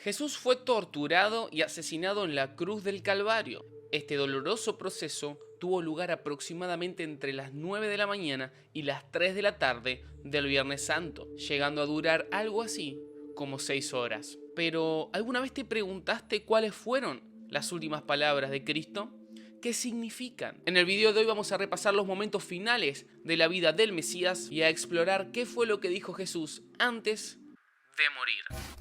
Jesús fue torturado y asesinado en la cruz del Calvario. Este doloroso proceso tuvo lugar aproximadamente entre las 9 de la mañana y las 3 de la tarde del Viernes Santo, llegando a durar algo así como 6 horas. Pero, ¿alguna vez te preguntaste cuáles fueron las últimas palabras de Cristo? ¿Qué significan? En el video de hoy vamos a repasar los momentos finales de la vida del Mesías y a explorar qué fue lo que dijo Jesús antes de morir.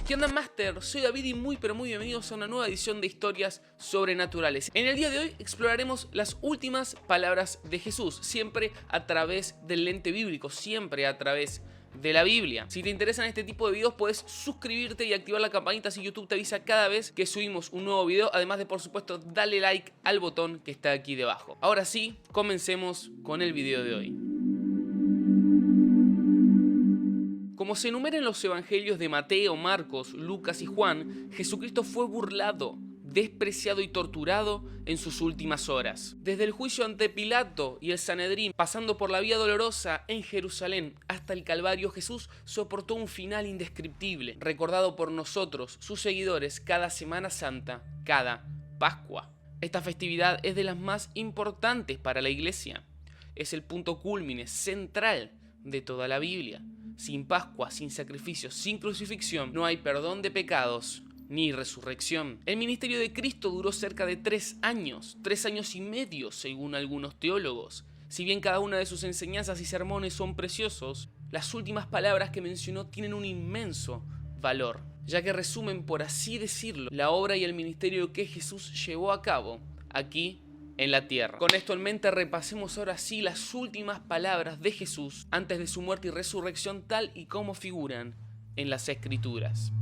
¿Qué onda, Master? Soy David y muy bienvenidos a una nueva edición de Historias Sobrenaturales. En el día de hoy exploraremos las últimas palabras de Jesús, siempre a través del lente bíblico, siempre a través de la Biblia. Si te interesan este tipo de videos, puedes suscribirte y activar la campanita si YouTube te avisa cada vez que subimos un nuevo video, además de, por supuesto, darle like al botón que está aquí debajo. Ahora sí, comencemos con el video de hoy. Como se enumera en los evangelios de Mateo, Marcos, Lucas y Juan, Jesucristo fue burlado, despreciado y torturado en sus últimas horas. Desde el juicio ante Pilato y el Sanedrín, pasando por la vía dolorosa en Jerusalén hasta el Calvario, Jesús soportó un final indescriptible, recordado por nosotros, sus seguidores, cada Semana Santa, cada Pascua. Esta festividad es de las más importantes para la Iglesia. Es el punto cúlmine central de toda la Biblia. Sin Pascua, sin sacrificio, sin crucifixión, no hay perdón de pecados ni resurrección. El ministerio de Cristo duró cerca de 3 años, 3 años y medio según algunos teólogos. Si bien cada una de sus enseñanzas y sermones son preciosos, las últimas palabras que mencionó tienen un inmenso valor, ya que resumen, por así decirlo, la obra y el ministerio que Jesús llevó a cabo aquí en la tierra. Con esto en mente, repasemos ahora sí las últimas palabras de Jesús antes de su muerte y resurrección, tal y como figuran en las Escrituras.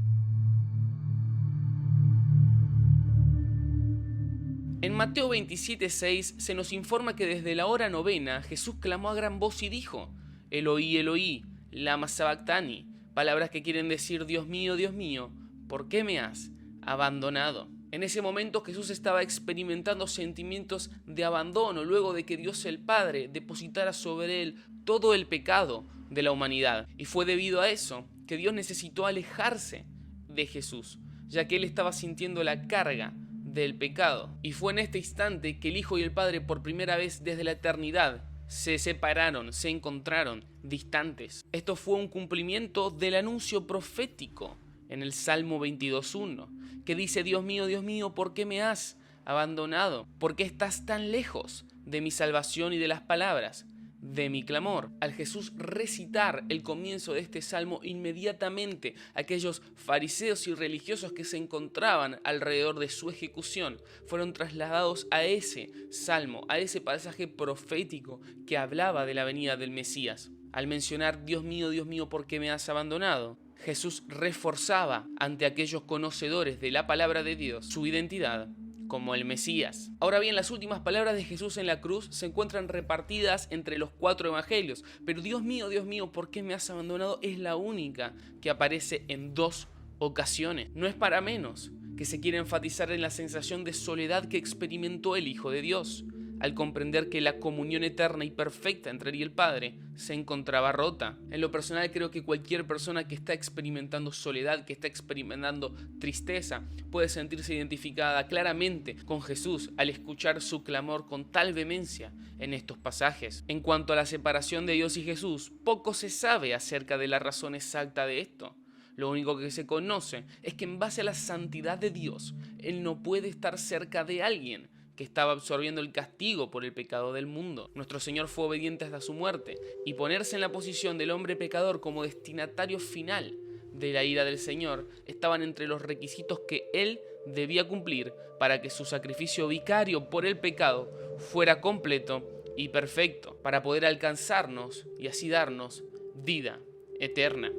En Mateo 27:6 se nos informa que desde la hora novena Jesús clamó a gran voz y dijo: Eloí, Eloí, lama sabactani, palabras que quieren decir Dios mío, ¿por qué me has abandonado? En ese momento Jesús estaba experimentando sentimientos de abandono luego de que Dios el Padre depositara sobre él todo el pecado de la humanidad. Y fue debido a eso que Dios necesitó alejarse de Jesús, ya que él estaba sintiendo la carga del pecado. Y fue en este instante que el Hijo y el Padre, por primera vez desde la eternidad, se separaron, se encontraron distantes. Esto fue un cumplimiento del anuncio profético en el Salmo 22:1, que dice: Dios mío, ¿por qué me has abandonado? ¿Por qué estás tan lejos de mi salvación y de las palabras de mi clamor? Al Jesús recitar el comienzo de este salmo, inmediatamente aquellos fariseos y religiosos que se encontraban alrededor de su ejecución fueron trasladados a ese salmo, a ese pasaje profético que hablaba de la venida del Mesías. Al mencionar Dios mío, ¿por qué me has abandonado?, Jesús reforzaba ante aquellos conocedores de la palabra de Dios su identidad como el Mesías. Ahora bien, las últimas palabras de Jesús en la cruz se encuentran repartidas entre los 4 evangelios, pero Dios mío, ¿por qué me has abandonado?, es la única que aparece en 2 ocasiones. No es para menos que se quiere enfatizar en la sensación de soledad que experimentó el Hijo de Dios, al comprender que la comunión eterna y perfecta entre él y el Padre se encontraba rota. En lo personal, creo que cualquier persona que está experimentando soledad, que está experimentando tristeza, puede sentirse identificada claramente con Jesús al escuchar su clamor con tal vehemencia en estos pasajes. En cuanto a la separación de Dios y Jesús, poco se sabe acerca de la razón exacta de esto. Lo único que se conoce es que en base a la santidad de Dios, Él no puede estar cerca de alguien que estaba absorbiendo el castigo por el pecado del mundo. Nuestro Señor fue obediente hasta su muerte, y ponerse en la posición del hombre pecador como destinatario final de la ira del Señor estaban entre los requisitos que Él debía cumplir para que su sacrificio vicario por el pecado fuera completo y perfecto, para poder alcanzarnos y así darnos vida eterna.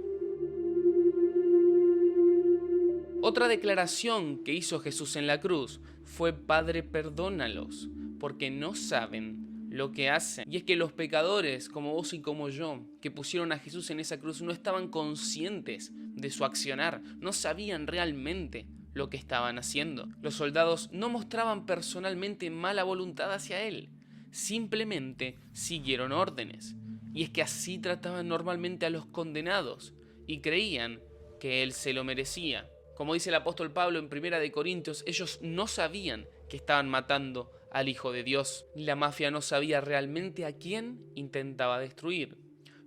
Otra declaración que hizo Jesús en la cruz fue: Padre, perdónalos, porque no saben lo que hacen. Y es que los pecadores, como vos y como yo, que pusieron a Jesús en esa cruz, no estaban conscientes de su accionar, no sabían realmente lo que estaban haciendo. Los soldados no mostraban personalmente mala voluntad hacia él, simplemente siguieron órdenes. Y es que así trataban normalmente a los condenados, y creían que él se lo merecía. Como dice el apóstol Pablo en 1 Corintios, ellos no sabían que estaban matando al Hijo de Dios. La mafia no sabía realmente a quién intentaba destruir.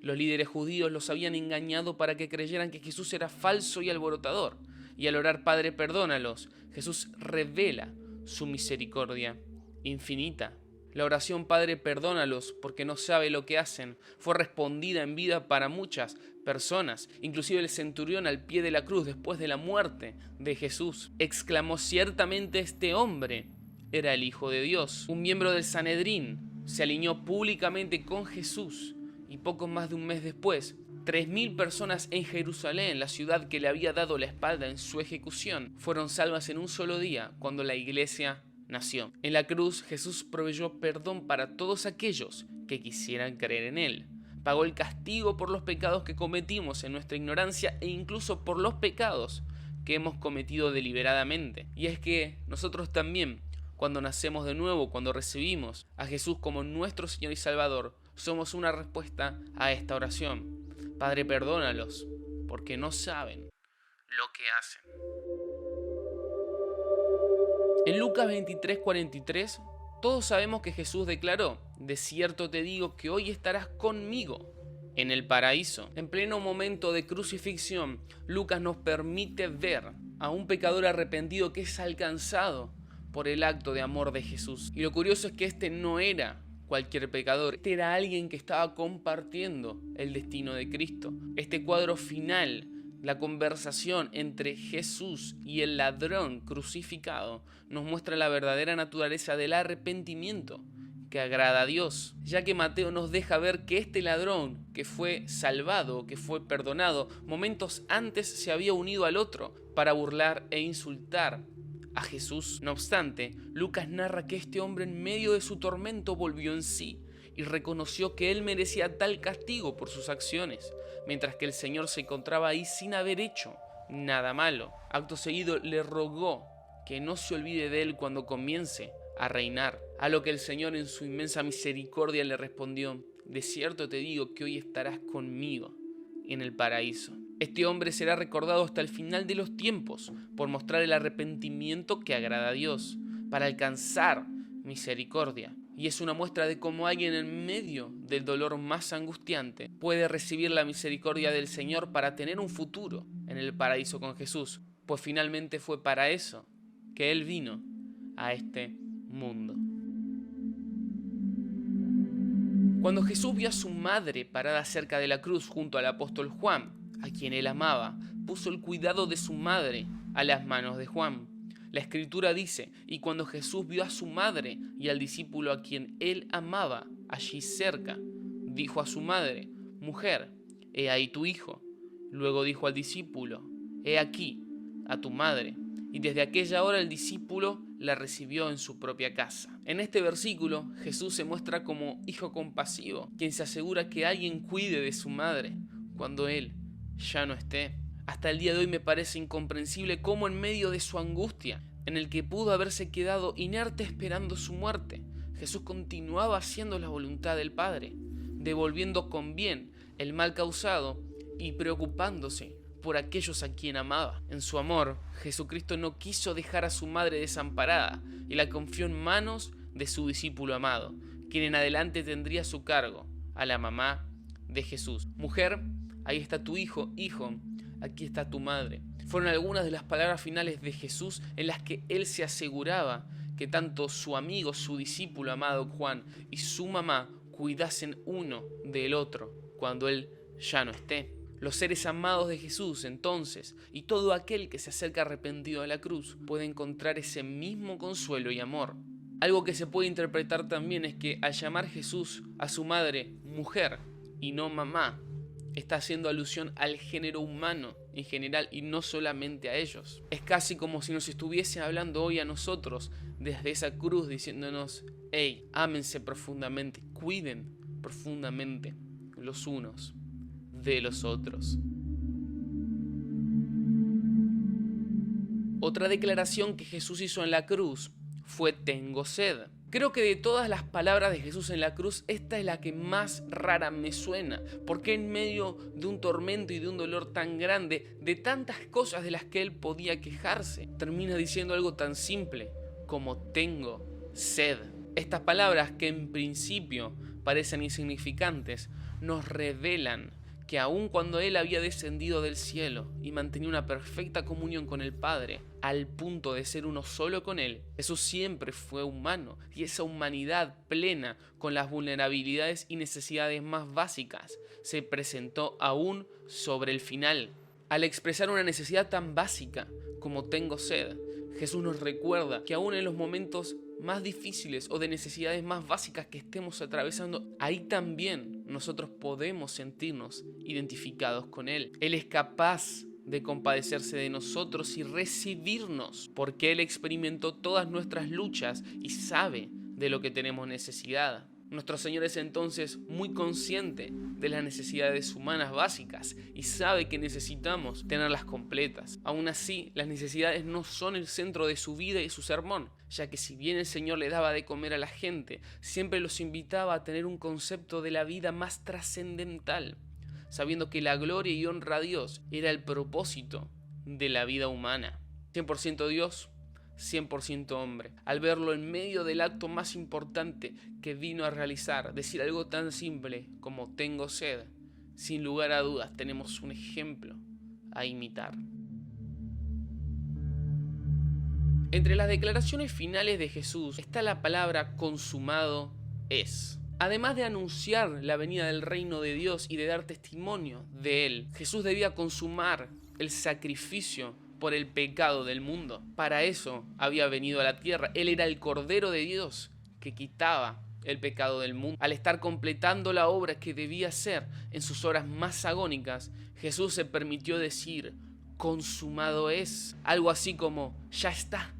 Los líderes judíos los habían engañado para que creyeran que Jesús era falso y alborotador. Y al orar Padre, perdónalos, Jesús revela su misericordia infinita. La oración Padre, perdónalos porque no sabe lo que hacen fue respondida en vida para muchas personas. Inclusive el centurión al pie de la cruz después de la muerte de Jesús exclamó: ciertamente este hombre era el Hijo de Dios. Un miembro del Sanedrín se alineó públicamente con Jesús y poco más de un mes después, 3.000 personas en Jerusalén, la ciudad que le había dado la espalda en su ejecución, fueron salvas en un solo día cuando la iglesia nació. En la cruz, Jesús proveyó perdón para todos aquellos que quisieran creer en él. Pagó el castigo por los pecados que cometimos en nuestra ignorancia e incluso por los pecados que hemos cometido deliberadamente. Y es que nosotros también, cuando nacemos de nuevo, cuando recibimos a Jesús como nuestro Señor y Salvador, somos una respuesta a esta oración. Padre, perdónalos, porque no saben lo que hacen. En Lucas 23:43, todos sabemos que Jesús declaró: de cierto te digo que hoy estarás conmigo en el paraíso. En pleno momento de crucifixión, Lucas nos permite ver a un pecador arrepentido que es alcanzado por el acto de amor de Jesús. Y lo curioso es que este no era cualquier pecador, este era alguien que estaba compartiendo el destino de Cristo. Este cuadro final, la conversación entre Jesús y el ladrón crucificado, nos muestra la verdadera naturaleza del arrepentimiento que agrada a Dios, ya que Mateo nos deja ver que este ladrón que fue salvado, que fue perdonado, momentos antes se había unido al otro para burlar e insultar a Jesús. No obstante, Lucas narra que este hombre en medio de su tormento volvió en sí y reconoció que él merecía tal castigo por sus acciones, mientras que el Señor se encontraba ahí sin haber hecho nada malo. Acto seguido le rogó que no se olvide de él cuando comience a reinar, a lo que el Señor en su inmensa misericordia le respondió: de cierto te digo que hoy estarás conmigo en el paraíso. Este hombre será recordado hasta el final de los tiempos por mostrar el arrepentimiento que agrada a Dios, para alcanzar misericordia. Y es una muestra de cómo alguien en medio del dolor más angustiante puede recibir la misericordia del Señor para tener un futuro en el paraíso con Jesús, pues finalmente fue para eso que Él vino a este mundo. Cuando Jesús vio a su madre parada cerca de la cruz junto al apóstol Juan, a quien él amaba, puso el cuidado de su madre a las manos de Juan. La Escritura dice: y cuando Jesús vio a su madre y al discípulo a quien él amaba allí cerca, dijo a su madre: mujer, he ahí tu hijo. Luego dijo al discípulo: he aquí a tu madre. Y desde aquella hora el discípulo la recibió en su propia casa. En este versículo, Jesús se muestra como hijo compasivo, quien se asegura que alguien cuide de su madre cuando él ya no esté. Hasta el día de hoy me parece incomprensible cómo en medio de su angustia, en el que pudo haberse quedado inerte esperando su muerte, Jesús continuaba haciendo la voluntad del Padre, devolviendo con bien el mal causado y preocupándose por aquellos a quien amaba. En su amor, Jesucristo no quiso dejar a su madre desamparada y la confió en manos de su discípulo amado, quien en adelante tendría a su cargo a la mamá de Jesús. Mujer, ahí está tu hijo, hijo, aquí está tu madre. Fueron algunas de las palabras finales de Jesús en las que él se aseguraba que tanto su amigo, su discípulo amado Juan y su mamá cuidasen uno del otro cuando él ya no esté. Los seres amados de Jesús, entonces, y todo aquel que se acerca arrepentido a la cruz, puede encontrar ese mismo consuelo y amor. Algo que se puede interpretar también es que al llamar Jesús a su madre mujer y no mamá, está haciendo alusión al género humano en general y no solamente a ellos. Es casi como si nos estuviese hablando hoy a nosotros desde esa cruz diciéndonos: hey, ámense profundamente, cuiden profundamente los unos de los otros. Otra declaración que Jesús hizo en la cruz fue: tengo sed. Creo que de todas las palabras de Jesús en la cruz, esta es la que más rara me suena, porque en medio de un tormento y de un dolor tan grande, de tantas cosas de las que él podía quejarse, termina diciendo algo tan simple como tengo sed. Estas palabras, que en principio parecen insignificantes, nos revelan que aun cuando él había descendido del cielo y mantenía una perfecta comunión con el Padre, al punto de ser uno solo con él, Jesús siempre fue humano, y esa humanidad plena, con las vulnerabilidades y necesidades más básicas, se presentó aún sobre el final. Al expresar una necesidad tan básica como tengo sed, Jesús nos recuerda que aún en los momentos más difíciles o de necesidades más básicas que estemos atravesando, ahí también nosotros podemos sentirnos identificados con Él. Él es capaz de compadecerse de nosotros y recibirnos, porque Él experimentó todas nuestras luchas y sabe de lo que tenemos necesidad. Nuestro Señor es entonces muy consciente de las necesidades humanas básicas y sabe que necesitamos tenerlas completas. Aún así, las necesidades no son el centro de su vida y su sermón, ya que si bien el Señor le daba de comer a la gente, siempre los invitaba a tener un concepto de la vida más trascendental, sabiendo que la gloria y honra a Dios era el propósito de la vida humana. 100% Dios, 100% hombre. Al verlo en medio del acto más importante que vino a realizar, decir algo tan simple como tengo sed, sin lugar a dudas tenemos un ejemplo a imitar. Entre las declaraciones finales de Jesús está la palabra consumado es. Además de anunciar la venida del reino de Dios y de dar testimonio de él, Jesús debía consumar el sacrificio por el pecado del mundo. Para eso había venido a la tierra. Él era el Cordero de Dios que quitaba el pecado del mundo. Al estar completando la obra que debía hacer en sus horas más agónicas, Jesús se permitió decir, consumado es. Algo así como, ya está,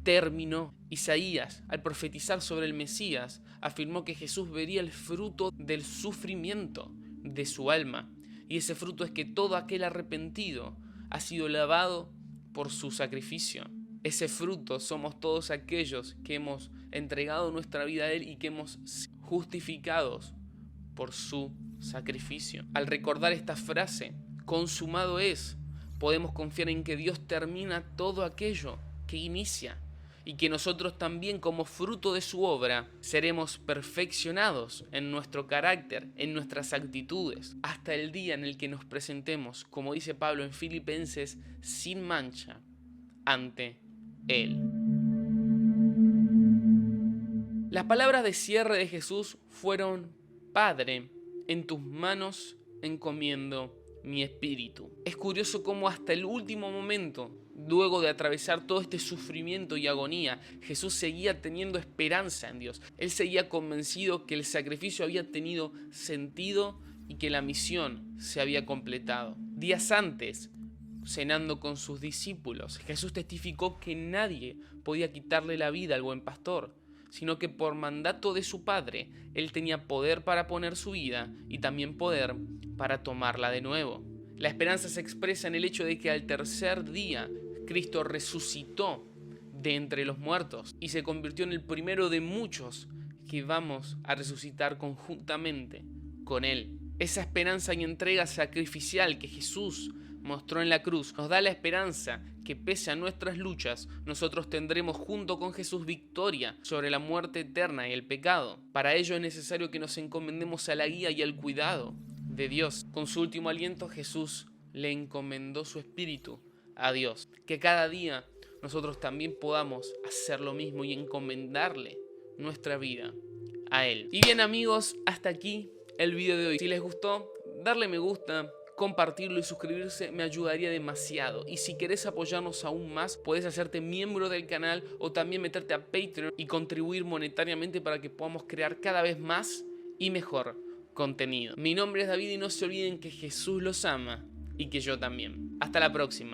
terminó. Isaías, al profetizar sobre el Mesías, afirmó que Jesús vería el fruto del sufrimiento de su alma. Y ese fruto es que todo aquel arrepentido ha sido lavado por su sacrificio. Ese fruto somos todos aquellos que hemos entregado nuestra vida a Él y que hemos sido justificados por su sacrificio. Al recordar esta frase, consumado es, podemos confiar en que Dios termina todo aquello que inicia y que nosotros también, como fruto de su obra, seremos perfeccionados en nuestro carácter, en nuestras actitudes, hasta el día en el que nos presentemos, como dice Pablo en Filipenses, sin mancha ante Él. Las palabras de cierre de Jesús fueron: Padre, en tus manos encomiendo mi espíritu. Es curioso cómo hasta el último momento, luego de atravesar todo este sufrimiento y agonía, Jesús seguía teniendo esperanza en Dios. Él seguía convencido que el sacrificio había tenido sentido y que la misión se había completado. Días antes, cenando con sus discípulos, Jesús testificó que nadie podía quitarle la vida al buen pastor, sino que por mandato de su Padre, Él tenía poder para poner su vida y también poder para tomarla de nuevo. La esperanza se expresa en el hecho de que al tercer día Cristo resucitó de entre los muertos y se convirtió en el primero de muchos que vamos a resucitar conjuntamente con Él. Esa esperanza y entrega sacrificial que Jesús mostró en la cruz nos da la esperanza que pese a nuestras luchas, nosotros tendremos junto con Jesús victoria sobre la muerte eterna y el pecado. Para ello es necesario que nos encomendemos a la guía y al cuidado de Dios. Con su último aliento, Jesús le encomendó su espíritu a Dios. Que cada día nosotros también podamos hacer lo mismo y encomendarle nuestra vida a Él. Y bien, amigos, hasta aquí el video de hoy. Si les gustó, darle me gusta, compartirlo y suscribirse me ayudaría demasiado. Y si querés apoyarnos aún más, puedes hacerte miembro del canal o también meterte a Patreon y contribuir monetariamente para que podamos crear cada vez más y mejor contenido. Mi nombre es David y no se olviden que Jesús los ama y que yo también. Hasta la próxima.